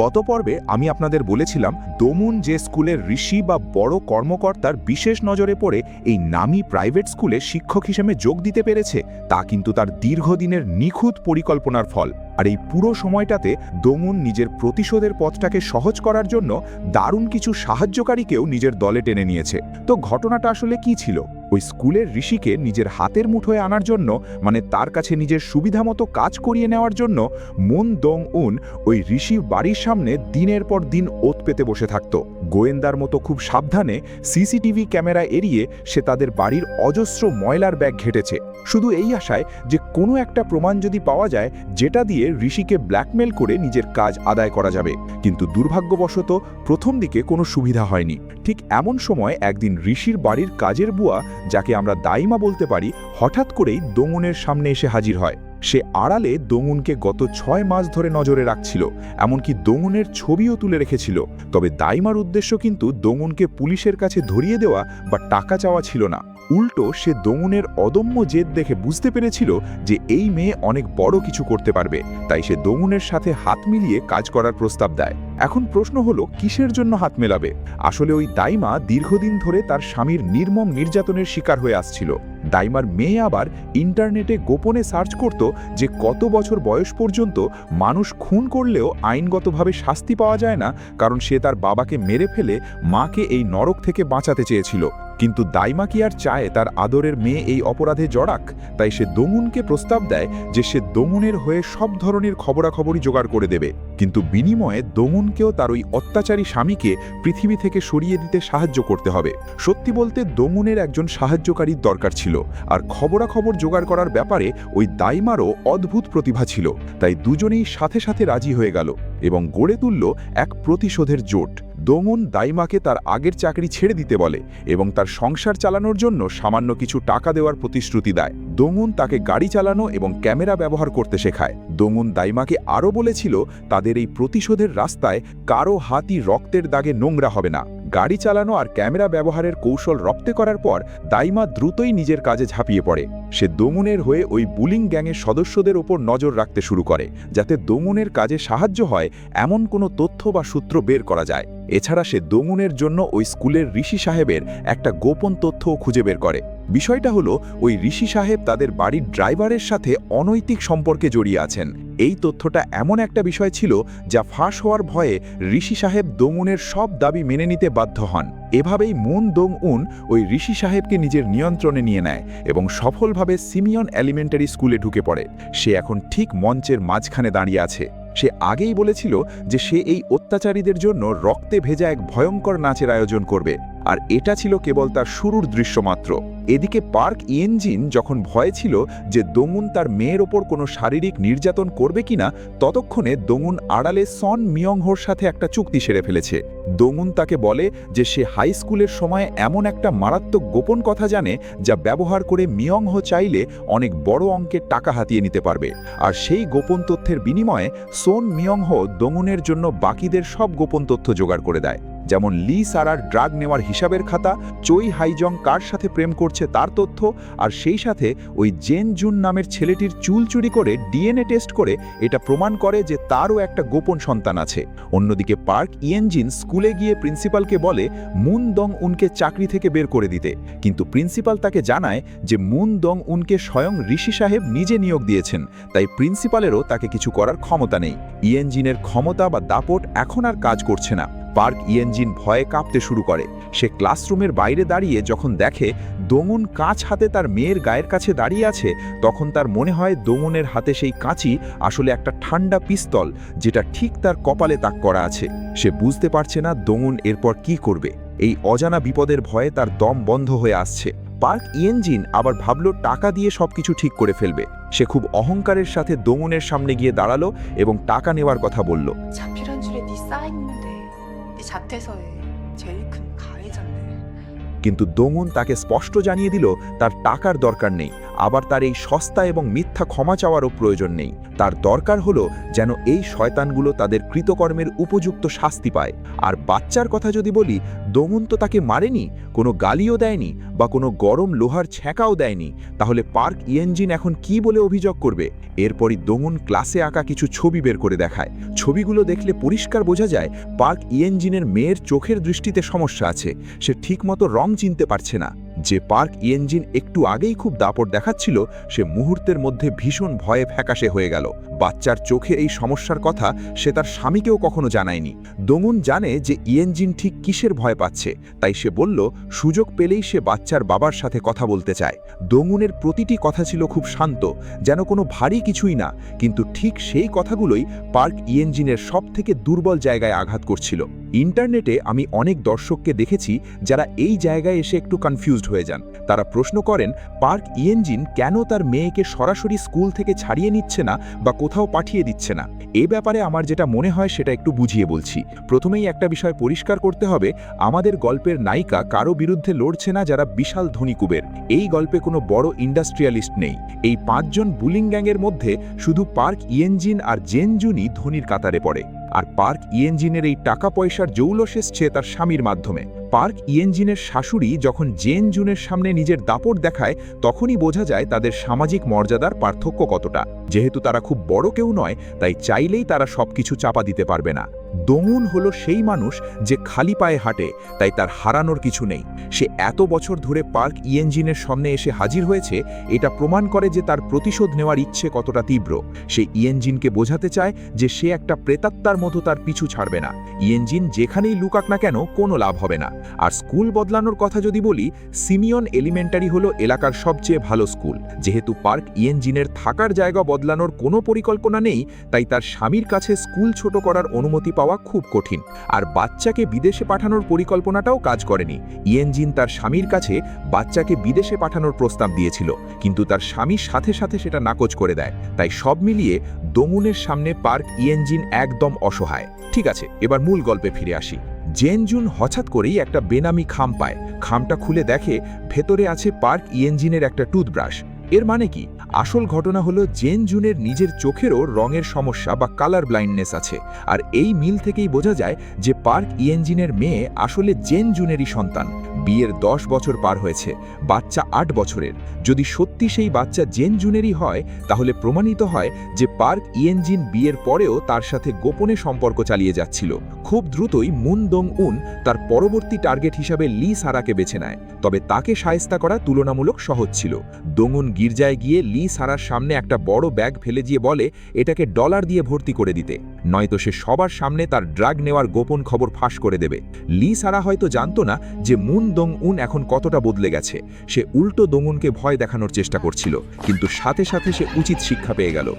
গত পর্বে আমি আপনাদের বলেছিলাম দমুন যে স্কুলের ঋষি বা বড় কর্মকর্তার বিশেষ নজরে পড়ে এই নামী প্রাইভেট স্কুলে শিক্ষক হিসেবে যোগ দিতে পেরেছে তা কিন্তু তার দীর্ঘদিনের নিখুঁত পরিকল্পনার ফল। আর এই পুরো সময়টাতে দমুন নিজের প্রতিশোধের পথটাকে সহজ করার জন্য দারুণ কিছু সাহায্যকারীকেও নিজের দলে টেনে নিয়েছে। তো ঘটনাটা আসলে কি ছিল? ওই স্কুলের ঋষিকে নিজের হাতের মুঠোয় আনার জন্য, মানে তার কাছে নিজের সুবিধামতো কাজ করিয়ে নেওয়ার জন্য মুন দং উন ওই ঋষি বাড়ির সামনে দিনের পর দিন ওত পেতে বসে থাকত। গোয়েন্দার মতো খুব সাবধানে সিসিটিভি ক্যামেরা এড়িয়ে সে তাদের বাড়ির অজস্র ময়লার ব্যাগ ঘেটেছে, শুধু এই আশায় যে কোনো একটা প্রমাণ যদি পাওয়া যায় যেটা দিয়ে ঋষিকে ব্ল্যাকমেল করে নিজের কাজ আদায় করা যাবে। কিন্তু দুর্ভাগ্যবশত প্রথম দিকে কোনো সুবিধা হয়নি। ঠিক এমন সময় একদিন ঋষির বাড়ির কাজের বুয়া, যাকে আমরা দাইমা বলতে পারি, হঠাৎ করেই দমুনের সামনে এসে হাজির হয়। সে আড়ালে দমুনকে গত 6 মাস ধরে নজরে রাখছিল, এমনকি দমুনের ছবিও তুলে রেখেছিল। তবে দাইমার উদ্দেশ্য কিন্তু দমুনকে পুলিশের কাছে ধরিয়ে দেওয়া বা টাকা চাওয়া ছিল না। উল্টো সে দমুনের অদম্য জেদ দেখে বুঝতে পেরেছিল যে এই মেয়ে অনেক বড় কিছু করতে পারবে, তাই সে দমুনের সাথে হাত মিলিয়ে কাজ করার প্রস্তাব দেয়। এখন প্রশ্ন হলো, কিসের জন্য হাত মেলাবে? আসলে ওই দাইমা দীর্ঘদিন ধরে তার স্বামীর নির্মম নির্যাতনের শিকার হয়ে আসছিল। দাইমার মেয়ে আবার ইন্টারনেটে গোপনে সার্চ করত যে কত বছর বয়স পর্যন্ত মানুষ খুন করলেও আইনগতভাবে শাস্তি পাওয়া যায় না, কারণ সে তার বাবাকে মেরে ফেলে মাকে এই নরক থেকে বাঁচাতে চেয়েছিল। কিন্তু দাইমা কি আর চায় তার আদরের মেয়ে এই অপরাধে জড়াক? তাই সে দমুনকে প্রস্তাব দেয় যে সে দমুনের হয়ে সব ধরনের খবরাখবরই জোগাড় করে দেবে, কিন্তু বিনিময়ে দমুনকেও তার ওই অত্যাচারী স্বামীকে পৃথিবী থেকে সরিয়ে দিতে সাহায্য করতে হবে। সত্যি বলতে দমুনের একজন সাহায্যকারীর দরকার ছিল, আর খবরাখবর জোগাড় করার ব্যাপারে ওই দাইমারও অদ্ভুত প্রতিভা ছিল। তাই দুজনেই সাথে সাথে রাজি হয়ে গেল এবং গড়ে তুলল এক প্রতিশোধের জোট। দমুন দাইমাকে তার আগের চাকরি ছেড়ে দিতে বলে এবং তার সংসার চালানোর জন্য সামান্য কিছু টাকা দেওয়ার প্রতিশ্রুতি দেয়। দমুন তাকে গাড়ি চালানো এবং ক্যামেরা ব্যবহার করতে শেখায়। দমুন দাইমাকে আরও বলেছিল তাদের এই প্রতিশোধের রাস্তায় কারো হাতই রক্তের দাগে নোংরা হবে না। গাড়ি চালানো আর ক্যামেরা ব্যবহারের কৌশল রপ্তে করার পর দাইমা দ্রুতই নিজের কাজে ঝাঁপিয়ে পড়ে। সে দমুনের হয়ে ওই বুলিং গ্যাংয়ের সদস্যদের ওপর নজর রাখতে শুরু করে, যাতে দমুনের কাজে সাহায্য হয় এমন কোনো তথ্য বা সূত্র বের করা যায়। এছাড়া সে দমুনের জন্য ওই স্কুলের ঋষি সাহেবের একটা গোপন তথ্যও খুঁজে বের করে। বিষয়টা হলো, ওই ঋষি সাহেব তাদের বাড়ির ড্রাইভারের সাথে অনৈতিক সম্পর্কে জড়িয়ে আছেন। এই তথ্যটা এমন একটা বিষয় ছিল যা ফাঁস হওয়ার ভয়ে ঋষি সাহেব দমুনের সব দাবি মেনে নিতে বাধ্য হন। এভাবেই মুন দং উন ওই ঋষি সাহেবকে নিজের নিয়ন্ত্রণে নিয়ে নেয় এবং সফলভাবে সিমিয়ন এলিমেন্টারি স্কুলে ঢুকে পড়ে। সে এখন ঠিক মঞ্চের মাঝখানে দাঁড়িয়ে আছে। সে আগেই বলেছিল যে সে এই অত্যাচারীদের জন্য রক্তে ভেজা এক ভয়ঙ্কর নাচের আয়োজন করবে, আর এটা ছিল কেবল তার শুরুর দৃশ্য মাত্র। এদিকে পার্ক ইয়েনজিন যখন ভয় ছিল যে দমুন তার মেয়ের ওপর কোনো শারীরিক নির্যাতন করবে কিনা, ততক্ষণে দমুন আড়ালে সন মিয়ংহোর সাথে একটা চুক্তি সেরে ফেলেছে। দমুন তাকে বলে যে সে হাই স্কুলের সময় এমন একটা মারাত্মক গোপন কথা জানে যা ব্যবহার করে মিয়ংহো চাইলে অনেক বড় অঙ্কের টাকা হাতিয়ে নিতে পারবে, আর সেই গোপন তথ্যের বিনিময়ে সোন মিয়ংহো দমুনের জন্য বাকিদের সব গোপন তথ্য জোগাড় করে দেয়, যেমন লি সারার ড্রাগ নেওয়ার হিসাবের খাতা, চই হাইজং কার সাথে প্রেম করছে তার তথ্য, আর সেই সাথে ওই জেন জুন নামের ছেলেটির চুল চুরি করে ডিএনএ টেস্ট করে এটা প্রমাণ করে যে তারও একটা গোপন সন্তান আছে। অন্যদিকে পার্ক ইয়েনজিন স্কুলে গিয়ে প্রিন্সিপালকে বলে মুন দং উনকে চাকরি থেকে বের করে দিতে, কিন্তু প্রিন্সিপাল তাকে জানায় যে মুন দং উনকে স্বয়ং ঋষি সাহেব নিজে নিয়োগ দিয়েছেন, তাই প্রিন্সিপালেরও তাকে কিছু করার ক্ষমতা নেই। ইয়েনজিনের ক্ষমতা বা দাপট এখন আর কাজ করছে না। পার্ক ইয়েনজিন ভয়ে কাঁপতে শুরু করে। সে ক্লাসরুমের বাইরে দাঁড়িয়ে যখন দেখে দমুন কাঁচ হাতে তার মেয়ের গায়ের কাছে দাঁড়িয়ে আছে, তখন তার মনে হয় দমুনের হাতে সেই কাঁচি আসলে একটা ঠান্ডা পিস্তল, যেটা ঠিক তার কপালে তাক করা আছে। সে বুঝতে পারছে না দমুন এরপর কি করবে। এই অজানা বিপদের ভয়ে তার দম বন্ধ হয়ে আসছে। পার্ক ইয়েনজিন আবার ভাবল টাকা দিয়ে সবকিছু ঠিক করে ফেলবে। সে খুব অহংকারের সাথে দমুনের সামনে গিয়ে দাঁড়ালো এবং টাকা নেওয়ার কথা বলল। কিন্তু দমুন তাকে স্পষ্ট জানিয়ে দিল তার টাকার দরকার নেই, আবার তার এই সস্তা এবং মিথ্যা ক্ষমা চাওয়ারও প্রয়োজন নেই। তার দরকার হলো যেন এই শয়তানগুলো তাদের কৃতকর্মের উপযুক্ত শাস্তি পায়। আর বাচ্চার কথা যদি বলি, দমন তো তাকে মারেনি, কোনো গালিও দেয়নি বা কোনো গরম লোহার ছ্যাঁকাও দেয়নি। তাহলে পার্ক ইয়েনজিন এখন কি বলে অভিযোগ করবে? এরপরই দমন ক্লাসে আঁকা কিছু ছবি বের করে দেখায়। ছবিগুলো দেখলে পরিষ্কার বোঝা যায় পার্ক ইয়েনজিনের মেয়ের চোখের দৃষ্টিতে সমস্যা আছে। সে ঠিকমতো রং চিনতে পারছে না। যে পার্ক ইয়েনজিন একটু আগেই খুব দাপট দেখাচ্ছিল, সে মুহূর্তের মধ্যে ভীষণ ভয়ে ফ্যাকাশে হয়ে গেল। বাচ্চার চোখের এই সমস্যার কথা সে তার স্বামীকেও কখনো জানায়নি। দমুন জানে যে ইয়েনজিন ঠিক কিসের ভয় পাচ্ছে, তাই সে বলল সুযোগ পেলেই সে বাচ্চার বাবার সাথে কথা বলতে চায়। দমুনের প্রতিটি কথা ছিল খুব শান্ত, যেন কোনো ভারী কিছুই না, কিন্তু ঠিক সেই কথাগুলোই পার্ক ইয়েনজিনের সবথেকে দুর্বল জায়গায় আঘাত করছিল। ইন্টারনেটে আমি অনেক দর্শককে দেখেছি যারা এই জায়গায় এসে একটু কনফিউজড হয়ে যান। তারা প্রশ্ন করেন পার্ক ইয়েনজিন কেন তার মেয়েকে সরাসরি স্কুল থেকে ছাড়িয়ে নিচ্ছে না বা কোথাও পাঠিয়ে দিচ্ছে না। এ ব্যাপারে আমার যেটা মনে হয় সেটা একটু বুঝিয়ে বলছি। প্রথমেই একটা বিষয় পরিষ্কার করতে হবে, আমাদের গল্পের নায়িকা কারো বিরুদ্ধে লড়ছে না যারা বিশাল ধনী কুবের। এই গল্পে কোনো বড় ইন্ডাস্ট্রিয়ালিস্ট নেই। এই 5 জন বুলিং গ্যাংয়ের মধ্যে শুধু পার্ক ইয়েনজিন আর জেনজুনই ধনীর কাতারে পড়ে। আর পার্ক ইয়েনজিনের এই টাকা পয়সার জৌলস এসছে তার স্বামীর মাধ্যমে। পার্ক ইয়েনজিনের শাশুড়ি যখন জেনজুনের সামনে নিজের দাপট দেখায়, তখনই বোঝা যায় তাদের সামাজিক মর্যাদার পার্থক্য কতটা। যেহেতু তারা খুব বড় কেউ নয়, তাই চাইলেই তারা সবকিছু চাপা দিতে পারবে না। দমুন হলো সেই মানুষ যে খালি পায়ে হাঁটে, তাই তার হারানোর কিছু নেই। সে এত বছর ধরে পার্ক ইয়েনজিনের সামনে এসে হাজির হয়েছে, এটা প্রমাণ করে যে তার প্রতিশোধ নেওয়ার ইচ্ছে কতটা তীব্র। সে ইয়েনজিনকে বোঝাতে চায় যে সে একটা প্রেতাত্মার মতো তার পিছু ছাড়বে না। ইয়েনজিন যেখানেই লুকাক না কেন কোনো লাভ হবে না। আর স্কুল বদলানোর কথা যদি বলি, সিমিয়ন এলিমেন্টারি হলো এলাকার সবচেয়ে ভালো স্কুল। যেহেতু পার্ক ইয়েনজিনের থাকার জায়গা বদলানোর কোনো পরিকল্পনা নেই, তাই তার স্বামীর কাছে স্কুল ছোট করার অনুমতি পাওয়া খুব কঠিন। আর বাচ্চাকে বিদেশে পাঠানোর পরিকল্পনাটাও কাজ করেনি। ইয়েনজিন তার স্বামীর কাছে বাচ্চাকে বিদেশে পাঠানোর প্রস্তাব দিয়েছিল, কিন্তু তার স্বামীর সাথে সাথে সেটা নাকচ করে দেয়। তাই সব মিলিয়ে দমুনের সামনে পার্ক ইয়েনজিন একদম অসহায়। ঠিক আছে, এবার মূল গল্পে ফিরে আসি। জেনজুন হঠাৎ করেই একটা বেনামি খাম পায়। খামটা খুলে দেখে ভেতরে আছে পার্ক ইয়েনজিনের একটা টুথব্রাশ। এর মানে কি? আসল ঘটনা হলো জেনজুনের নিজের চোখেরও রঙের সমস্যা বা কালার ব্লাইন্ডনেস আছে। আর এই মিল থেকেই বোঝা যায় যে পার্ক ইয়েনজিনের মেয়ে আসলে জেনজুনেরই সন্তান। বিয়ের 10 বছর পার হয়েছে, বাচ্চা 8 বছরের। যদি সত্যি সেই বাচ্চা জেনজুনেরই হয়, তাহলে প্রমাণিত হয় যে পার্ক ইয়েনজিন বিয়ের পরেও তার সাথে গোপনে সম্পর্ক চালিয়ে যাচ্ছিল। খুব দ্রুতই মুন দং উন তার পরবর্তী টার্গেট হিসাবে লি সারাকে বেছে নেয়। তবে তাকে শায়েস্তা করা তুলনামূলক সহজ ছিল। দংউন গির্জায় গিয়ে লি সারার সামনে একটা বড় ব্যাগ ফেলে দিয়ে বলে এটাকে ডলার দিয়ে ভর্তি করে দিতে, নয়তো সে সবার সামনে তার ড্রাগ নেওয়ার গোপন খবর ফাঁস করে দেবে। লি সারা হয়তো জানতো না যে মুন দং উন এখন কতটা বদলে গেছে। সে উল্টো দংউনকে ভয় দেখানোর চেষ্টা করছিল, কিন্তু সাথে সাথে সে উচিত শিক্ষা পেয়ে গেল।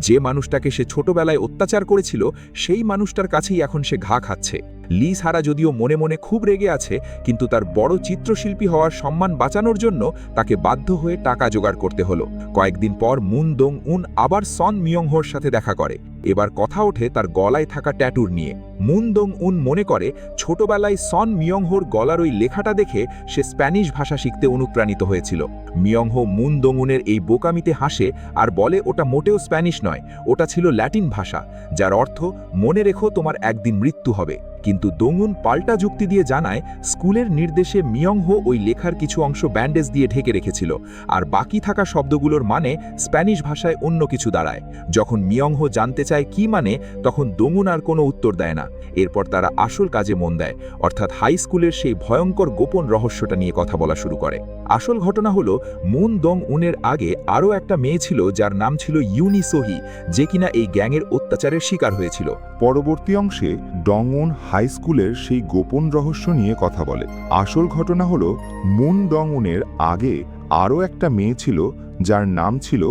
যে মানুষটাকে সে ছোটবেলায় অত্যাচার করেছিল, সেই মানুষটার কাছেই এখন সে ঘা খাচ্ছে। লি সারা যদিও মনে মনে খুব রেগে আছে, কিন্তু তার বড় চিত্রশিল্পী হওয়ার সম্মান বাঁচানোর জন্য তাকে বাধ্য হয়ে টাকা জোগাড় করতে হলো। কয়েকদিন পর মুন দং উন আবার সন মিয়ংহোর সাথে দেখা করে। এবার কথা ওঠে তার গলায় থাকা ট্যাটুর নিয়ে। মুন দং উন মনে করে ছোটবেলায় সন মিয়ংহোর গলার ওই লেখাটা দেখে সে স্প্যানিশ ভাষা শিখতে অনুপ্রাণিত হয়েছিল। মিয়ংহো মুন দং উনের এই বোকামিতে হাসে আর বলে ওটা মোটেও স্প্যানিশ নয়, ওটা ছিল ল্যাটিন ভাষা, যার অর্থ মনে রেখো তোমার একদিন মৃত্যু হবে। কিন্তু দংউন পাল্টা যুক্তি দিয়ে জানায় স্কুলের নির্দেশে মিয়ংহো ওই লেখার কিছু অংশ ব্যান্ডেজ দিয়ে ঢেকে রেখেছিল, আর বাকি থাকা শব্দগুলোর মানে স্প্যানিশ ভাষায় অন্য কিছু দাঁড়ায়। যখন মিয়ংহো জানতে চায় কি মানে, তখন দংউন আর কোনো উত্তর দেয় না। এরপর তারা আসল কাজে মন দেয়, অর্থাৎ হাই স্কুলের সেই ভয়ঙ্কর গোপন রহস্যটা নিয়ে কথা বলা শুরু করে। আসল ঘটনা হলো মুন দং উনের আগে আরও একটা মেয়ে ছিল যার নাম ছিল ইউনি সোহি, যে কিনা এই গ্যাংয়ের অত্যাচারের শিকার হয়েছিল। পরবর্তী অংশে ডংউন হাই স্কুলের সেই গোপন রহস্য নিয়ে কথা বলে। আসল ঘটনা হলো মুন ডংউনের আগে আরও একটা মেয়ে ছিল যার নাম ছিল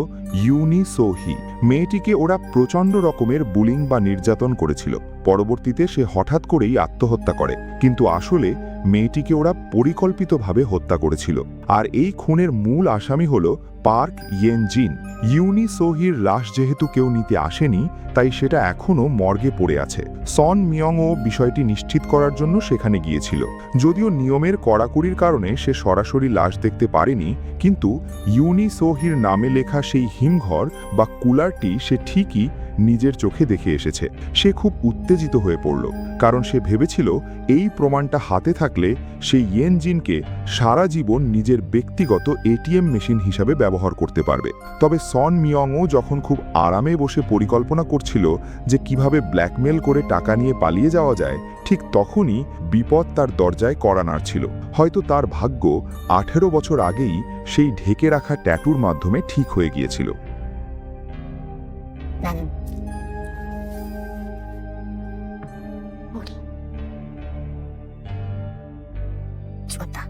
ইউনি সোহি। মেয়েটিকে ওরা প্রচণ্ড রকমের বুলিং বা নির্যাতন করেছিল। পরবর্তীতে সে হঠাৎ করেই আত্মহত্যা করে, কিন্তু আসলে মেয়েটিকে ওরা পরিকল্পিতভাবে হত্যা করেছিল। আর এই খুনের মূল আসামি হল পার্ক ইয়েনজিন। ইউনি সোহির লাশ যেহেতু কেউ নিতে আসেনি, তাই সেটা এখনও মর্গে পড়ে আছে। সন মিয়ংও বিষয়টি নিশ্চিত করার জন্য সেখানে গিয়েছিল। যদিও নিয়মের কড়াকড়ির কারণে সে সরাসরি লাশ দেখতে পারেনি, কিন্তু ইউনি সোহির নামে লেখা সেই হিমঘর বা কুলারটি সে ঠিকই নিজের চোখে দেখে এসেছে। সে খুব উত্তেজিত হয়ে পড়ল, কারণ সে ভেবেছিল এই প্রমাণটা হাতে থাকলে সে ইয়েনজিনকে সারা জীবন নিজের ব্যক্তিগত এটিএম মেশিন হিসাবে ব্যবহার করতে পারবে। তবে সন মিয়ংও যখন খুব আরামে বসে পরিকল্পনা করছিল যে কিভাবে ব্ল্যাকমেল করে টাকা নিয়ে পালিয়ে যাওয়া যায়, ঠিক তখনই বিপদ তার দরজায় কড়া নাড়ছিল। হয়তো তার ভাগ্য 18 বছর আগেই সেই ঢেকে রাখা ট্যাটুর মাধ্যমে ঠিক হয়ে গিয়েছিল। 나는 우리 죽었다.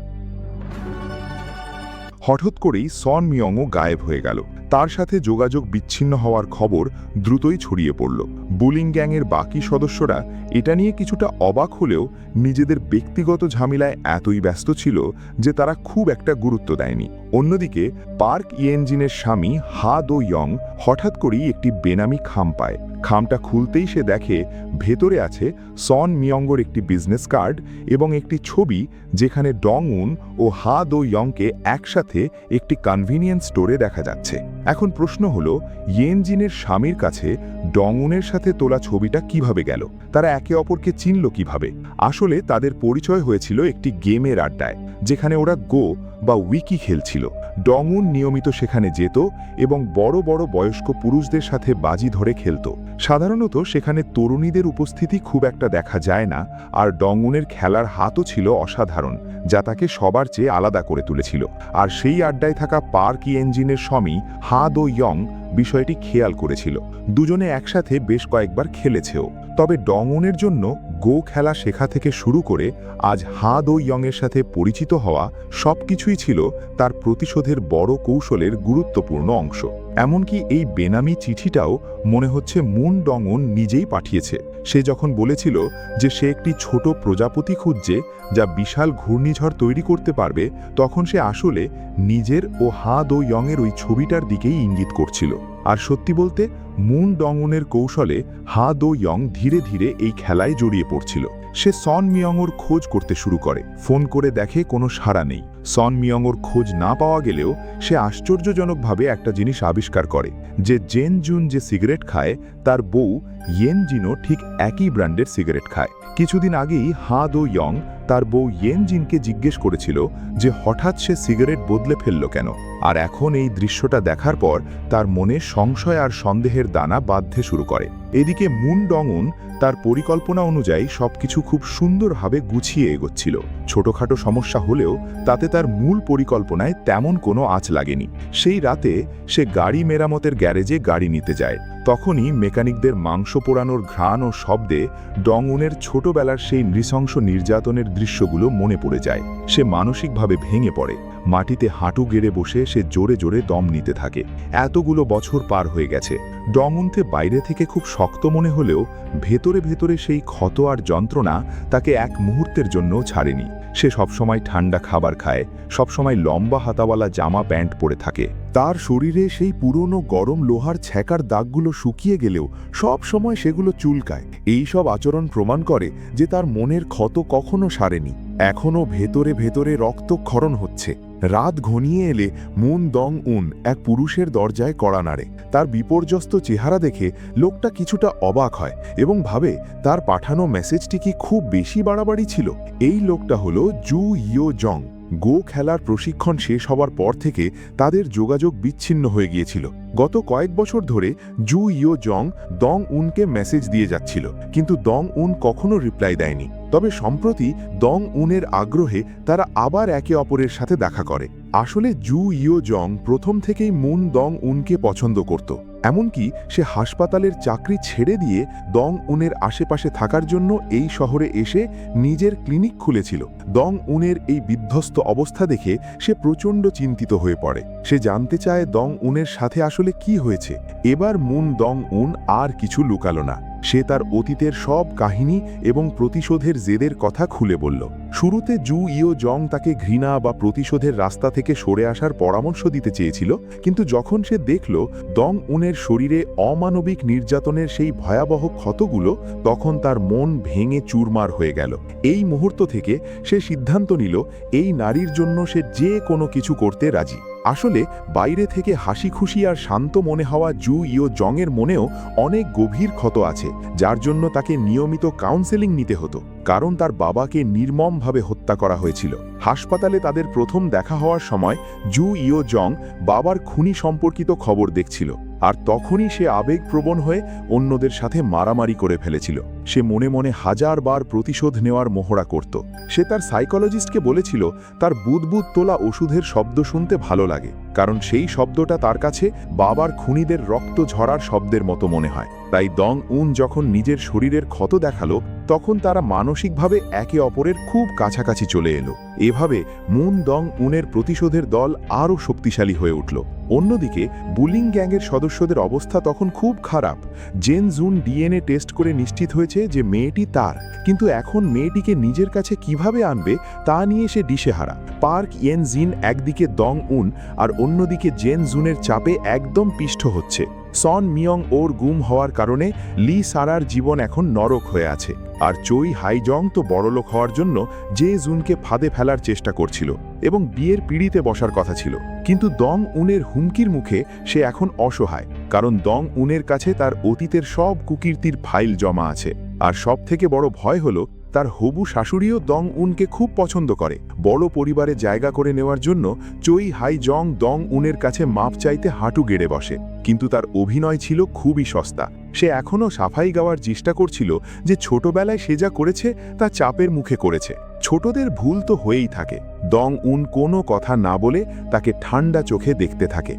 হঠাৎ করেই সন মিয়ংও গায়েব হয়ে গেল। তার সাথে যোগাযোগ বিচ্ছিন্ন হওয়ার খবর দ্রুতই ছড়িয়ে পড়ল। বুলিং গ্যাংয়ের বাকি সদস্যরা এটা নিয়ে কিছুটা অবাক হলেও নিজেদের ব্যক্তিগত ঝামেলায় এতই ব্যস্ত ছিল যে তারা খুব একটা গুরুত্ব দেয়নি। অন্যদিকে পার্ক ইয়েনজিনের স্বামী হা দো ইয়ং হঠাৎ করেই একটি বেনামি খাম পায়। খামটা খুলতেই সে দেখে ভেতরে আছে সন মিয়ংয়ের একটি বিজনেস কার্ড এবং একটি ছবি, যেখানে ডং উন ও হা দো ইয়ংকে একসাথে একটি কনভিনিয়েন্স স্টোরে দেখা যাচ্ছে। এখন প্রশ্ন হলো, ইয়েনজিনের স্বামীর কাছে ডং উনের সাথে তোলা ছবিটা কিভাবে গেল? তারা একে অপরকে চিনল কিভাবে? আসলে তাদের পরিচয় হয়েছিল একটি গেমের আড্ডায়, যেখানে ওরা গো বা উইকি খেলছিল। ডং উন নিয়মিত সেখানে যেত এবং বড় বড় বয়স্ক পুরুষদের সাথে বাজি ধরে খেলত। সাধারণত সেখানে তরুণীদের উপস্থিতি খুব একটা দেখা যায় না, আর ডং উনের খেলার হাতও ছিল অসাধারণ, যা তাকে সবার চেয়ে আলাদা করে তুলেছিল। আর সেই আড্ডায় থাকা পার্ক ইয়েনজিনের স্বামী হা দো ইয়ং বিষয়টি খেয়াল করেছিল। দুজনে একসাথে বেশ কয়েকবার খেলেছেও। তবে ডং উনের জন্য গো খেলা শেখা থেকে শুরু করে আজ হা দো ইয়ংয়ের সাথে পরিচিত হওয়া সবকিছুই ছিল তার প্রতিশোধের বড় কৌশলের গুরুত্বপূর্ণ অংশ। এমনকি এই বেনামি চিঠিটাও মনে হচ্ছে মুন ডং উন নিজেই পাঠিয়েছে। সে যখন বলেছিল যে সে একটি ছোট প্রজাপতি খুঁজছে যা বিশাল ঘূর্ণিঝড় তৈরি করতে পারবে, তখন সে আসলে নিজের ও হা দো ইয়ংয়ের ওই ছবিটার দিকেই ইঙ্গিত করছিল। আর সত্যি বলতে মুন ডং উনের কৌশলে হা দো ইয়ং ধীরে ধীরে এই খেলায় জড়িয়ে পড়ছিল। সে সন মিয়ংয়ের খোঁজ করতে শুরু করে। ফোন করে দেখে কোনো সাড়া নেই। সন মিয়ংয়ের খোঁজ না পাওয়া গেলেও সে আশ্চর্যজনকভাবে একটা জিনিস আবিষ্কার করে, যে জেন জুন যে সিগারেট খায় তার বউ ইয়েনজিনও ঠিক একই ব্র্যান্ডের সিগারেট খায়। কিছুদিন আগেই হা দো ইয়ং তার বউ ইয়েনজিনকে জিজ্ঞেস করেছিল যে হঠাৎ সে সিগারেট বদলে ফেলল কেন। আর এখন এই দৃশ্যটা দেখার পর তার মনে সংশয় আর সন্দেহের দানা বাঁধতে শুরু করে। এদিকে মুন ডং উন তার পরিকল্পনা অনুযায়ী সবকিছু খুব সুন্দরভাবে গুছিয়ে এগোচ্ছিল। ছোটখাটো সমস্যা হলেও তাতে তার মূল পরিকল্পনায় তেমন কোনো আঁচ লাগেনি। সেই রাতে সে গাড়ি মেরামতের গ্যারেজে গাড়ি নিতে যায়। তখনই মেকানিকদের মাংস পোড়ানোর ঘ্রাণ ও শব্দে ডং উনের ছোটবেলার সেই নৃশংস নির্যাতনের দৃশ্যগুলো মনে পড়ে যায়। সে মানসিকভাবে ভেঙে পড়ে। মাটিতে হাঁটু গেড়ে বসে সে জোরে জোরে দম নিতে থাকে। এতগুলো বছর পার হয়ে গেছে। ডং উনকে বাইরে থেকে খুব শক্ত মনে হলেও ভেতরে ভেতরে সেই ক্ষত আর যন্ত্রণা তাকে এক মুহূর্তের জন্যও ছাড়েনি। সে সবসময় ঠান্ডা খাবার খায়, সবসময় লম্বা হাতাওয়ালা জামা প্যান্ট পরে থাকে। তার শরীরে সেই পুরনো গরম লোহার ছ্যাঁকার দাগগুলো শুকিয়ে গেলেও সব সময় সেগুলো চুলকায়। এই সব আচরণ প্রমাণ করে যে তার মনের ক্ষত কখনো সারেনি। এখনও ভেতরে ভেতরে রক্তক্ষরণ হচ্ছে। রাত ঘনিয়ে এলে মুন ডং উন এক পুরুষের দরজায় কড়া নাড়ে। তার বিপর্যস্ত চেহারা দেখে লোকটা কিছুটা অবাক হয় এবং ভাবে তার পাঠানো মেসেজটি কি খুব বেশি বাড়াবাড়ি ছিল। এই লোকটা হলো জু ইয়ো জং। গো খেলার প্রশিক্ষণ শেষ হওয়ার পর থেকে তাদের যোগাযোগ বিচ্ছিন্ন হয়ে গিয়েছিল। গত কয়েক বছর ধরে জু ইয়ো জং ডং উনকে মেসেজ দিয়ে যাচ্ছিল, কিন্তু ডং উন কখনো রিপ্লাই দেয়নি। তবে সম্প্রতি ডং উনের আগ্রহে তারা আবার একে অপরের সাথে দেখা করে। আসলে জু ইয়ো জং প্রথম থেকেই মুন ডং উনকে পছন্দ করত। এমনকি সে হাসপাতালের চাকরি ছেড়ে দিয়ে ডং উনের আশেপাশে থাকার জন্য এই শহরে এসে নিজের ক্লিনিক খুলেছিল। ডং উনের এই বিধ্বস্ত অবস্থা দেখে সে প্রচণ্ড চিন্তিত হয়ে পড়ে। সে জানতে চায় ডং উনের সাথে আসলে কি হয়েছে। এবার মুন ডং উন আর কিছু লুকালো না। সে তার অতীতের সব কাহিনী এবং প্রতিশোধের জেদের কথা খুলে বলল। শুরুতে জু ইও জং তাকে ঘৃণা বা প্রতিশোধের রাস্তা থেকে সরে আসার পরামর্শ দিতে চেয়েছিল, কিন্তু যখন সে দেখল দং উনের শরীরে অমানবিক নির্যাতনের সেই ভয়াবহ ক্ষতগুলো, তখন তার মন ভেঙে চুরমার হয়ে গেল। এই মুহূর্ত থেকে সে সিদ্ধান্ত নিল এই নারীর জন্য সে যে কোনো কিছু করতে রাজি। আসলে বাইরে থেকে হাসি খুশি আর শান্ত মনে হওয়া জু ইও জংয়ের মনেও অনেক গভীর ক্ষত আছে, যার জন্য তাকে নিয়মিত কাউন্সেলিং নিতে হতো, কারণ তার বাবাকে নির্মমভাবে হত্যা করা হয়েছিল। হাসপাতালে তাদের প্রথম দেখা হওয়ার সময় জু ইও জং বাবার খুনি সম্পর্কিত খবর দেখছিল, আর তখনই সে আবেগপ্রবণ হয়ে অন্যদের সাথে মারামারি করে ফেলেছিল। সে মনে মনে হাজারবার প্রতিশোধ নেওয়ার মহড়া করত। সে তার সাইকোলজিস্টকে বলেছিল তার বুদবুদ তোলা ওষুধের শব্দ শুনতে ভালো লাগে, কারণ সেই শব্দটা তার কাছে বাবার খুনিদের রক্ত ঝরার শব্দের মতো মনে হয়। তাই দং উন যখন নিজের শরীরের ক্ষত দেখালো, তখন তারা মানসিকভাবে একে অপরের খুব কাছাকাছি চলে এলো। এভাবে মুন দং উনের প্রতিশোধের দল আরও শক্তিশালী হয়ে উঠল। অন্যদিকে বুলিং গ্যাংয়ের সদস্যদের অবস্থা তখন খুব খারাপ। জেন জুন ডিএনএ টেস্ট করে নিশ্চিত হয়েছে যে মেয়েটি তার, কিন্তু এখন মেয়েটিকে নিজের কাছে কিভাবে আনবে তা নিয়ে সে দিশেহারা। পার্ক ইয়েন জিন একদিকে দং উন আর অন্যদিকে জেন জুনের চাপে একদম পিষ্ট হচ্ছে। সন মিয়ং ওর গুম হওয়ার কারণে লি সারার জীবন এখন নরক হয়ে আছে, আর চই হাইজং তো বড়লোক হওয়ার জন্য জে জুনকে ফাঁদে ফেলার চেষ্টা করছিল এবং বিয়ের পিঁড়িতে বসার কথা ছিল। কিন্তু দং উনের হুমকির মুখে সে এখন অসহায়, কারণ দং উনের কাছে তার অতীতের সব কুকীর্তির ফাইল জমা আছে। আর সবথেকে বড় ভয় হলো তার হবু শাশুড়িও দং উনকে খুব পছন্দ করে। বড় পরিবারে জায়গা করে নেওয়ার জন্য চই হাইজং দং উনের কাছে মাপ চাইতে হাঁটু গেড়ে বসে, কিন্তু তার অভিনয় ছিল খুবই সস্তা। সে এখনও সাফাই গাওয়ার চেষ্টা করছিল যে ছোটবেলায় সে যা করেছে তা চাপের মুখে করেছে। ছোটদের ভুল তো হয়েই থাকে। দং উন কোনো কথা না বলে তাকে ঠান্ডা চোখে দেখতে থাকে।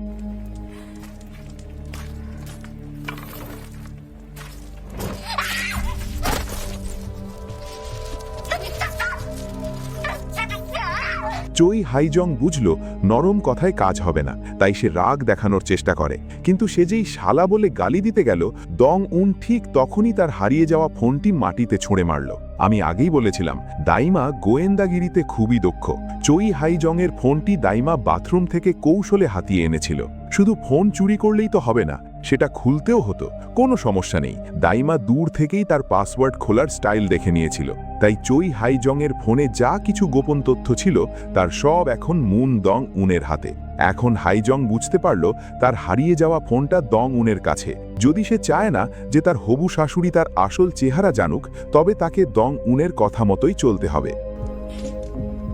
চই হাইজং বুঝল নরম কথায় কাজ হবে না, তাই সে রাগ দেখানোর চেষ্টা করে। কিন্তু সে যেই শালা বলে গালি দিতে গেল, দং উন ঠিক তখনই তার হারিয়ে যাওয়া ফোনটি মাটিতে ছুঁড়ে মারল। আমি আগেই বলেছিলাম দাইমা গোয়েন্দাগিরিতে খুবই দক্ষ। চই হাইজংয়ের ফোনটি দাইমা বাথরুম থেকে কৌশলে হাতিয়ে এনেছিল। শুধু ফোন চুরি করলেই তো হবে না, সেটা খুলতেও হতো। কোনো সমস্যা নেই, দাইমা দূর থেকেই তার পাসওয়ার্ড খোলার স্টাইল দেখে নিয়েছিল। তাই চই হাইজংয়ের ফোনে যা কিছু গোপন তথ্য ছিল তার সব এখন মুন দং উনের হাতে। এখন হাইজং বুঝতে পারল তার হারিয়ে যাওয়া ফোনটা দং উনের কাছে। যদি সে চায় না যে তার হবু শাশুড়ি তার আসল চেহারা জানুক, তবে তাকে দং উনের কথা মতোই চলতে হবে।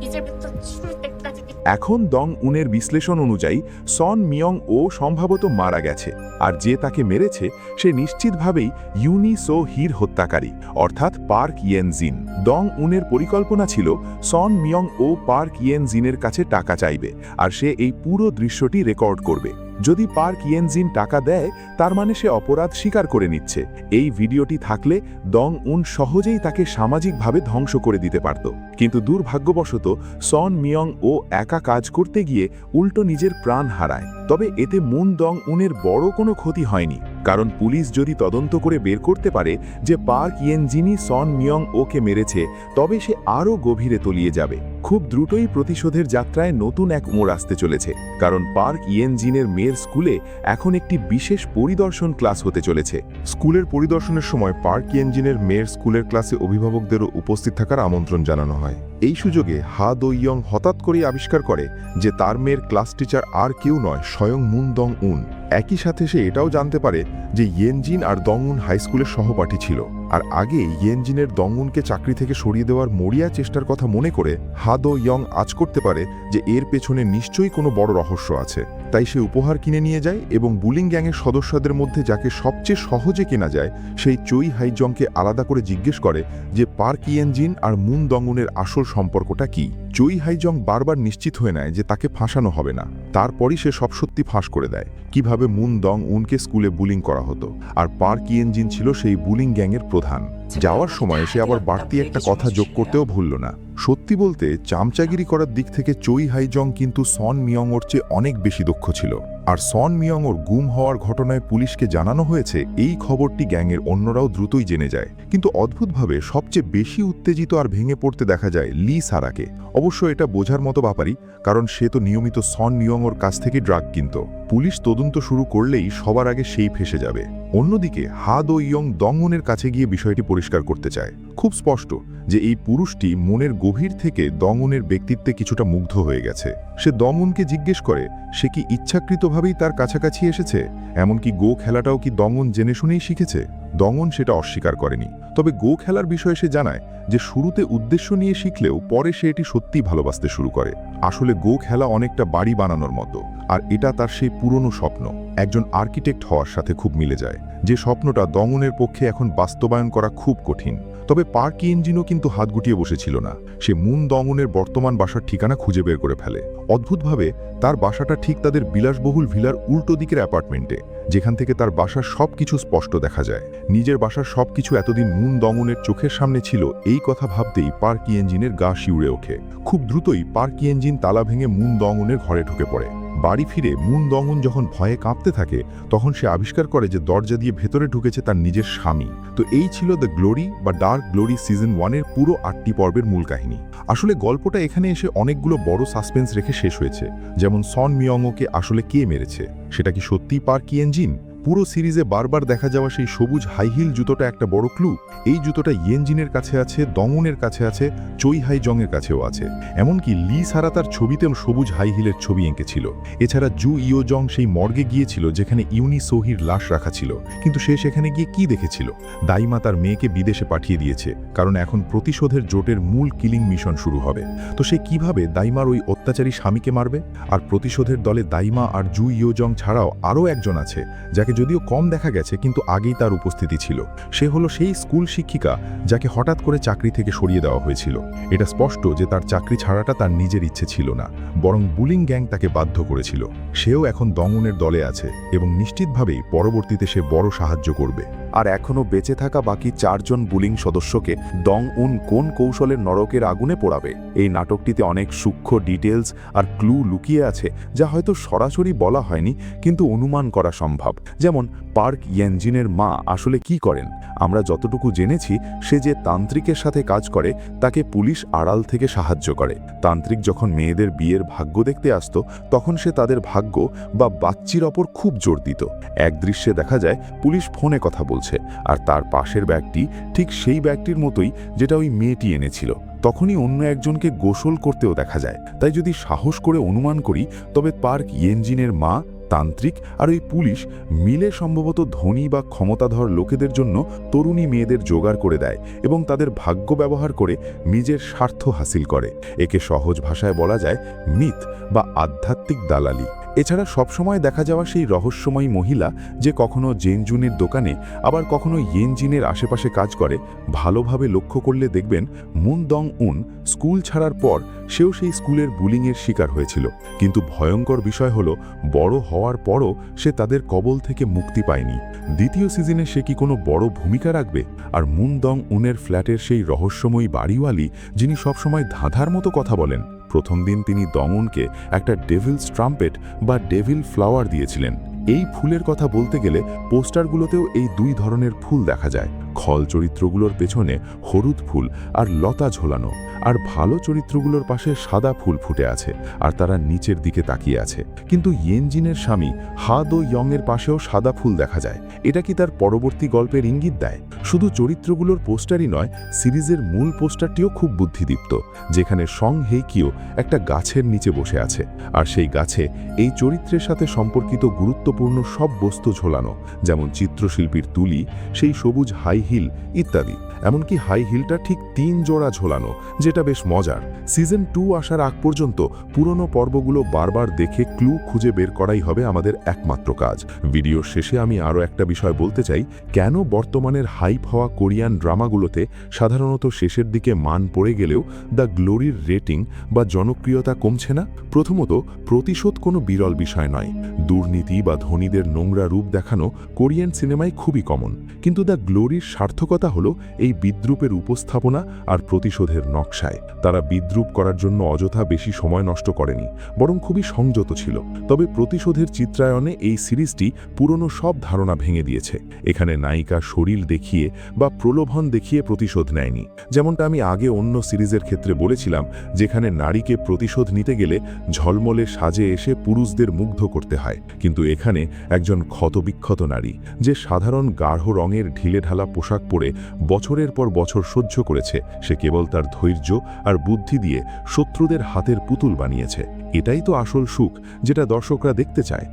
이제부터 죽을 때까지 এখন দং উনের বিশ্লেষণ অনুযায়ী সন মিয়ং ও সম্ভবত মারা গেছে, আর যে তাকে মেরেছে সে নিশ্চিতভাবেই ইউনি সো হির হত্যাকারী, অর্থাৎ পার্ক ইয়েন জিন। দং উনের পরিকল্পনা ছিল সন মিয়ং ও পার্ক ইয়েন জিনের কাছে টাকা চাইবে, আর সে এই পুরো দৃশ্যটি রেকর্ড করবে। যদি পার্ক ইয়েন জিন টাকা দেয়, তার মানে সে অপরাধ স্বীকার করে নিচ্ছে। এই ভিডিওটি থাকলে দং উন সহজেই তাকে সামাজিকভাবে ধ্বংস করে দিতে পারত, কিন্তু দুর্ভাগ্যবশত সন মিয়ং ও একা কাজ করতে গিয়ে উল্টো নিজের প্রাণ হারায়। তবে এতে মুন দং উনের বড় কোনো ক্ষতি হয়নি, কারণ পুলিশ যদি তদন্ত করে বের করতে পারে যে পার্ক ইয়েন জিনই সন মিয়ং ওকে মেরেছে, তবে সে আরও গভীরে তলিয়ে যাবে। খুব দ্রুতই প্রতিশোধের যাত্রায় নতুন এক মোড় আসতে চলেছে, কারণ পার্ক ইয়েন জিনের মেয়ের স্কুলে এখন একটি বিশেষ পরিদর্শন ক্লাস হতে চলেছে। স্কুলের পরিদর্শনের সময় পার্ক ইয়েনজিনের মেয়ের স্কুলের ক্লাসে অভিভাবকদেরও উপস্থিত থাকার আমন্ত্রণ জানানো হয়। এই সুযোগে হা দোইয়ং হঠাৎ করেই আবিষ্কার করে যে তার মেয়ের ক্লাস টিচার আর কেউ নয়, স্বয়ং মুন দং উন। একই সাথে সে এটাও জানতে পারে যে ইয়েনজিন আর দং উন হাই স্কুলের সহপাঠী ছিল, আর আগে ইয়েনজিনের দং উনকে চাকরি থেকে সরিয়ে দেওয়ার মরিয়া চেষ্টার কথা মনে করে হা দোইয়ং আজ করতে পারে যে এর পেছনে নিশ্চয়ই কোনো বড় রহস্য আছে। তাই সে উপহার কিনে নিয়ে যায় এবং বুলিং গ্যাংয়ের সদস্যদের মধ্যে যাকে সবচেয়ে সহজে কেনা যায় সেই চই হাইজংকে আলাদা করে জিজ্ঞেস করে যে পার্ক ইয়েনজিন আর মুন দং উনের আসল সম্পর্কটা কি। চই হাইজং বারবার নিশ্চিত হয়ে নেয় যে তাকে ফাঁসানো হবে না। তারপরই সে সব সত্যি ফাঁস করে দেয়, কিভাবে মুন দং উনকে স্কুলে বুলিং করা হতো, আর পার্ক ইয়েনজিন ছিল সেই বুলিং গ্যাংয়ের প্রধান। যাওয়ার সময় সে আবার বাড়তি একটা কথা যোগ করতেও ভুলল না। সত্যি বলতে চামচাগিরি করার দিক থেকে চই হাইজং কিন্তু সন মিয়ং ওর চেয়ে অনেক বেশি দক্ষ ছিল। আর সন মিয়ংওর গুম হওয়ার ঘটনায় পুলিশকে জানানো হয়েছে এই খবরটি গ্যাংয়ের অন্যরাও দ্রুতই জেনে যায়। কিন্তু অদ্ভুতভাবে সবচেয়ে বেশি উত্তেজিত আর ভেঙে পড়তে দেখা যায় লি সারাকে। অবশ্য এটা বোঝার মতো ব্যাপারই, কারণ সে তো নিয়মিত সন মিয়ংওর কাছ থেকে ড্রাগ কিনত। পুলিশ তদন্ত শুরু করলেই সবার আগে সেই ফেসে যাবে। অন্যদিকে হা দো ইয়ং দংউনের কাছে গিয়ে বিষয়টি পরিষ্কার করতে চায়। খুব স্পষ্ট যে এই পুরুষটি মনের গভীর থেকে দংউনের ব্যক্তিত্বে কিছুটা মুগ্ধ হয়ে গেছে। সে দংউনকে জিজ্ঞেস করে সে কি ইচ্ছাকৃতভাবেই তার কাছাকাছি এসেছে, এমনকি গো খেলাটাও কি দংউন জেনে শুনেই শিখেছে। দংউন সেটা অস্বীকার করেনি, তবে গো খেলার বিষয়ে সে জানায় যে শুরুতে উদ্দেশ্য নিয়ে শিখলেও পরে সে এটি সত্যিই ভালোবাসতে শুরু করে। আসলে গো খেলা অনেকটা বাড়ি বানানোর মতো, আর এটা তার সেই পুরনো স্বপ্ন একজন আর্কিটেক্ট হওয়ার সাথে খুব মিলে যায়, যে স্বপ্নটা দংউনের পক্ষে এখন বাস্তবায়ন করা খুব কঠিন। তবে পার্ক ইয়েনজিনও কিন্তু হাত গুটিয়ে বসেছিল না। সে মুন দংউনের বর্তমান বাসার ঠিকানা খুঁজে বের করে ফেলে। অদ্ভুতভাবে তার বাসাটা ঠিক তাদের বিলাসবহুল ভিলার উল্টো দিকের অ্যাপার্টমেন্টে, যেখান থেকে তার বাসার সবকিছু স্পষ্ট দেখা যায়। নিজের বাসার সবকিছু এতদিন মুন দংউনের চোখের সামনে ছিল, এই কথা ভাবতেই পার্ক ইয়েনজিনের গা শিউরে ওঠে। খুব দ্রুতই পার্ক ইয়েনজিন তালা ভেঙে মুন দংউনের ঘরে ঢুকে পড়ে। বাড়ি ফিরে মুন দংউন যখন ভয়ে কাঁপতে থাকে, তখন সে আবিষ্কার করে যে দরজা দিয়ে ভেতরে ঢুকেছে তার নিজের স্বামী। তো এই ছিল দ্য গ্লোরি বা ডার্ক গ্লোরি সিজন 1-এর পুরো 8টি পর্বের মূল কাহিনী। আসলে গল্পটা এখানে এসে অনেকগুলো বড় সাসপেন্স রেখে শেষ হয়েছে, যেমন সন মিয়ংওকে আসলে কে মেরেছে, সেটা কি সত্যিই পার্ক ইয়েনজিন? পুরো সিরিজে বারবার দেখা যাওয়া সেই সবুজ হাইহিল জুতোটা একটা বড় ক্লু। এই জুতোটা ইয়েনজিনের কাছে আছে, দংউনের কাছে আছে, চই হাই জংয়ের কাছেও আছে। এমনকি লি সারা তার ছবিতেও সবুজ হাইহিলের ছবি এঁকেছিল। এছাড়া জু ইও জং সেই মর্গে গিয়েছিল যেখানে ইউনি সোহির লাশ রাখা ছিল, কিন্তু সে সেখানে গিয়ে কি দেখেছিল? দাইমা তার মেয়েকে বিদেশে পাঠিয়ে দিয়েছে, কারণ এখন প্রতিশোধের জোটের মূল কিলিং মিশন শুরু হবে। তো সে কিভাবে দাইমার ওই অত্যাচারী স্বামীকে মারবে? আর প্রতিশোধের দলে দাইমা আর জু ইও জং ছাড়াও আরও একজন আছে, যাকে যদিও কম দেখা গেছে কিন্তু আগেই তার উপস্থিতি ছিল। সে হলো সেই স্কুল শিক্ষিকা যাকে হঠাৎ করে চাকরি থেকে সরিয়ে দেওয়া হয়েছিল। এটা স্পষ্ট যে তার চাকরি ছাড়াটা তার নিজের ইচ্ছে ছিল না, বরং বুলিং গ্যাং তাকে বাধ্য করেছিল। সেও এখন দংউনের দলে আছে এবং নিশ্চিতভাবেই পরবর্তীতে সে বড় সাহায্য করবে। আর এখনও বেঁচে থাকা বাকি 4 জন বুলিং সদস্যকে দংউন কোন কৌশলের নরকের আগুনে পোড়াবে? এই নাটকটিতে অনেক সূক্ষ্ম ডিটেলস আর ক্লু লুকিয়ে আছে, যা হয়তো সরাসরি বলা হয়নি কিন্তু অনুমান করা সম্ভব। যেমন পার্ক ইয়েনজিনের মা আসলে কি করেন? আমরা যতটুকু জেনেছি সে যে তান্ত্রিকের সাথে কাজ করে তাকে পুলিশ আড়াল থেকে সাহায্য করে। তান্ত্রিক যখন মেয়েদের বিয়ের ভাগ্য দেখতে আসতো, তখন সে তাদের ভাগ্য বা বাচ্চির ওপর খুব জোর দিত। এক দৃশ্যে দেখা যায় পুলিশ ফোনে কথা বলছে, আর তার পাশের ব্যাগটি ঠিক সেই ব্যাগটির মতোই যেটা ওই মেয়েটি এনেছিল। তখনই অন্য একজনকে গোসল করতেও দেখা যায়। তাই যদি সাহস করে অনুমান করি, তবে পার্ক ইয়েনজিনের মা, তান্ত্রিক আর ওই পুলিশ মিলে সম্ভবত ধনী বা ক্ষমতাধর লোকেদের জন্য তরুণী মেয়েদের জোগাড় করে দেয় এবং তাদের ভাগ্য ব্যবহার করে নিজের স্বার্থ হাসিল করে। একে সহজ ভাষায় বলা যায় মিথ বা আধ্যাত্মিক দালালি। এছাড়া সবসময় দেখা যাওয়া সেই রহস্যময়ী মহিলা যে কখনো জেনজুনের দোকানে আবার কখনো ইয়েনজিনের আশেপাশে কাজ করে, ভালোভাবে লক্ষ্য করলে দেখবেন মুন দংউন স্কুল ছাড়ার পর সেও সেই স্কুলের বুলিংয়ের শিকার হয়েছিল। কিন্তু ভয়ঙ্কর বিষয় হলো, বড় হওয়ার পরও সে তাদের কবল থেকে মুক্তি পায়নি। দ্বিতীয় সিজনে সে কি কোনো বড় ভূমিকা রাখবে? আর মুন দংউনের ফ্ল্যাটের সেই রহস্যময়ী বাড়িওয়ালি যিনি সবসময় ধাঁধার মতো কথা বলেন, প্রথম দিন তিনি দংউনকে একটা ডেভিলস ট্রাম্পেট বা ডেভিল ফ্লাওয়ার দিয়েছিলেন। এই ফুলের কথা বলতে গেলে পোস্টারগুলোতেও এই 2 ধরনের ফুল দেখা যায়। খল চরিত্রগুলোর পেছনে হলুদ ফুল আর লতা ঝোলানো, আর ভালো চরিত্রগুলোর পাশে সাদা ফুল ফুটে আছে আর তারা নিচের দিকে তাকিয়ে আছে। কিন্তু ইয়েনজিনের স্বামী হা দো ইয়ংয়ের পাশেও সাদা ফুল দেখা যায়। এটা কি তার পরবর্তী গল্পের ইঙ্গিত দেয়? শুধু চরিত্রগুলোর পোস্টারই নয়, সিরিজের মূল পোস্টারটিও খুব বুদ্ধিদীপ্ত, যেখানে সং হেইকিও একটা গাছের নিচে বসে আছে, আর সেই গাছে এই চরিত্রের সাথে সম্পর্কিত গুরুত্বপূর্ণ সব বস্তু ঝোলানো, যেমন চিত্রশিল্পীর তুলি, সেই সবুজ হাই হিল ইত্যাদি। এমনকি হাই হিলটা ঠিক 3 জোড়া ঝোলানো, যেটা বেশ মজার। সিজন 2 আসার আগ পর্যন্ত পুরনো পর্বগুলো বারবার দেখে ক্লু খুঁজে বের করাই হবে আমাদের একমাত্র কাজ। ভিডিওর শেষে আমি আরও একটা বিষয় বলতে চাই, কেন বর্তমানের হাইপ হওয়া কোরিয়ান ড্রামাগুলোতে সাধারণত শেষের দিকে মান পড়ে গেলেও দ্য গ্লোরির রেটিং বা জনপ্রিয়তা কমছে না? প্রথমত, প্রতিশোধ কোনো বিরল বিষয় নয়। দুর্নীতি বা ধনীদের নোংরা রূপ দেখানো কোরিয়ান সিনেমায় খুবই কমন, কিন্তু দ্য গ্লোরির সার্থকতা হলো এই বিদ্রূপের উপস্থাপনা আর প্রতিশোধের নকশায়। তারা বিদ্রূপ করার জন্য অযথা বেশি সময় নষ্ট করেনি, বরং খুবই সংযত ছিল। তবে প্রতিশোধের চিত্রায়নে এই সিরিজটি পুরনো সব ধারণা ভেঙে দিয়েছে। এখানে নায়িকা শরীর দেখিয়ে বা প্রলোভন দেখিয়ে প্রতিশোধ নেয়নি, যেমনটা আমি আগে অন্য সিরিজের ক্ষেত্রে বলেছিলাম, যেখানে নারীকে প্রতিশোধ নিতে গেলে ঝলমলে সাজে এসে পুরুষদের মুগ্ধ করতে হয়। কিন্তু এখানে একজন ক্ষতবিক্ষত নারী, যে সাধারণ গাঢ় রঙের ঢিলেঢালা পোশাক পরে বছরের পর বছর সহ্য করেছে, সে কেবল তার ধৈর্য আর বুদ্ধি দিয়ে শত্রুদের হাতের পুতুল বানিয়েছে। এটাই তো আসল সুখ, যেটা দর্শকরা দেখতে চায়।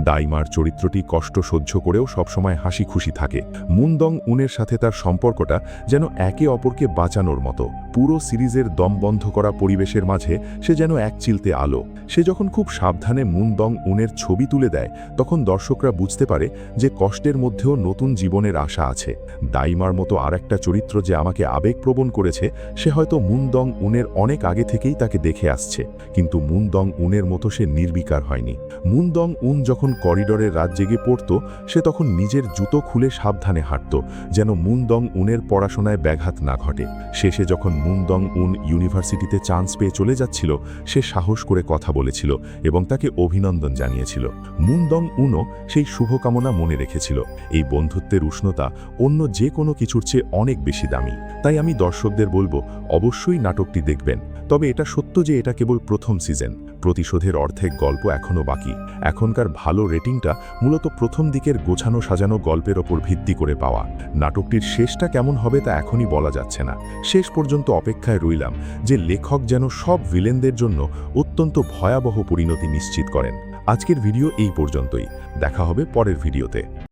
দাইমার চরিত্রটি কষ্ট সহ্য করেও সবসময় হাসি খুশি থাকে। মুনদং উনের সাথে তার সম্পর্কটা যেন একে অপরকে বাঁচানোর মতো। পুরো সিরিজের দম বন্ধ করা পরিবেশের মাঝে সে যেন এক চিলতে আলো। সে যখন খুব সাবধানে মুনদং উনের ছবি তুলে দেয়, তখন দর্শকরা বুঝতে পারে যে কষ্টের মধ্যেও নতুন জীবনের আশা আছে। দাইমার মতো আর একটা চরিত্র যে আমাকে আবেগপ্রবণ করেছে, সে হয়তো মুনদং উনের অনেক আগে থেকেই তাকে দেখে আসছে, কিন্তু মুনদং উনের মতো সে নির্বিকার হয়নি। মুনদং উন যখন করিডোরে রাত জেগে পড়ত, সে তখন নিজের জুতো খুলে সাবধানে হাঁটত, যেন মুনদং উনের পড়াশোনায় ব্যাঘাত না ঘটে। শেষে যখন মুনদং উন ইউনিভার্সিটিতে চান্স পেয়ে চলে যাচ্ছিল, সে সাহস করে কথা বলেছিল এবং তাকে অভিনন্দন জানিয়েছিল। মুনদং উনও সেই শুভকামনা মনে রেখেছিল। এই বন্ধুত্বের উষ্ণতা অন্য যে কোনো কিছুর চেয়ে অনেক বেশি দামি। তাই আমি দর্শকদের বলবো, অবশ্যই নাটকটি দেখবেন। তবে এটা সত্য যে এটা কেবল প্রথম সিজন। প্রতিশোধের অর্ধেক গল্প এখনও বাকি। এখনকার ভালো রেটিংটা মূলত প্রথম দিকের গোছানো সাজানো গল্পের ওপর ভিত্তি করে পাওয়া। নাটকটির শেষটা কেমন হবে তা এখনই বলা যাচ্ছে না। শেষ পর্যন্ত অপেক্ষায় রইলাম যে লেখক যেন সব ভিলেনদের জন্য অত্যন্ত ভয়াবহ পরিণতি নিশ্চিত করেন। আজকের ভিডিও এই পর্যন্তই। দেখা হবে পরের ভিডিওতে।